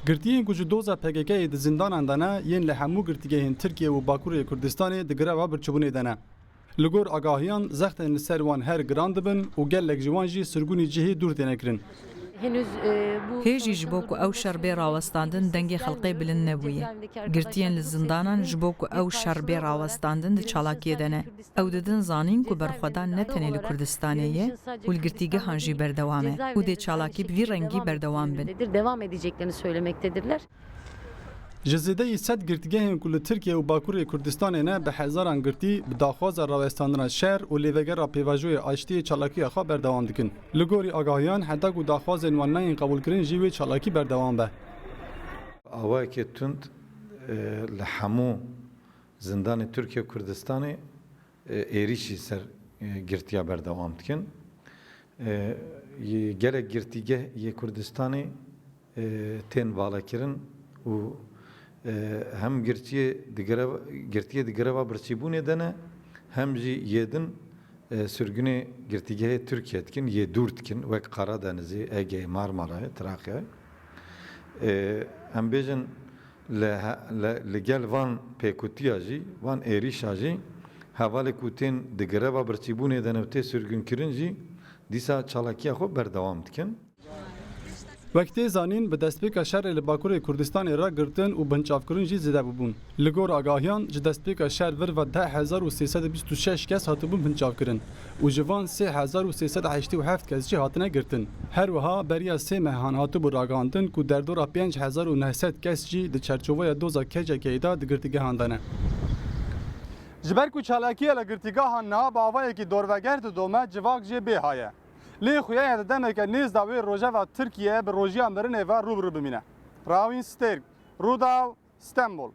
Girtiyên ku ji doza PKK'yê di zindanan de ne yên li hemû girtîgehên Tirkiye û Bakurê Kurdistanê di greva birçîbûnê de ne. Li gor agahiyan zextên li ser wan her giran dibin û gelek ji wan jî sirgûnê cihê dûr têne kirin. Hêjî ji bo ku ew şerbê rawestandin dengê xelkê bilind nebûye. Girtiyên li zindanan ji bo ku ew şerbê rawestandin di çalakiyê de ne. Ew didin zanîn ku berxwedan ne tenê li Kurdistanê ye û li girtîgehan jî berdewam e û dê çalakî bi vî rengî berdewam bin. Devam edeceklerini söylemektedirler. Ji zêdeyî sed girtîgehên ku li Tirkiye û Bakurê Kurdistanê ne bi hezaran girtî bi daxwaza rawestandina şer û lêvegera pêvajoyê aştiyê çalakiya xwe berdewam dikin. Li gorî agahiyan hedek û daxwazên wan neyên qebûlkirin jî wê çalakî berdewam be. Awayekê tund li hemû zindanê Tirkiye û Kurdistanê êrişî ser girtiya berdewam dikin. Gelek girtîgeh yê Kurdistanê tên valakirin û hem girtiye di greva birçîbûnê de ne hem jî yêdin sürgünê girtîgehê Tirkiye dikin yê dûr dikin wek Qaradenizê, Egeyê, Marmarayê, Trakyayê. Em bêjin li gel van pêkutiya jî, van êrîşa jî hevalê ku tên di greva birçîbûnê de ne û tê sürgünkirin jî dîsa çalakiya xwe berdewam dikin. Wektê zanîn bi destpêka şerê li Bakurê Kurdistanê re girtin û bincavkirin jî zêde bibûn. Li gor agahiyan ji destpêka şer vir ve 10,326 kes hatibûn bincavkirin û ji van 3,387 kes jî hatine girtin. Her wiha beriya sê mehan hatibû ragihandin ku derdora 5,900 kes jî di çerçoveya doza kecekê de di girtîgehan de ne. Ji ber ku çalakiya li girtîgehan niha bavayekî dorveger di dome civak jê bê haye. Lê xuyaya de demeke nêz da wê rojeva Tirkiye bi rojiya mirinê ve rûbirû bimîne. Rawîn Stêrk, Rûdaw, Stenbol.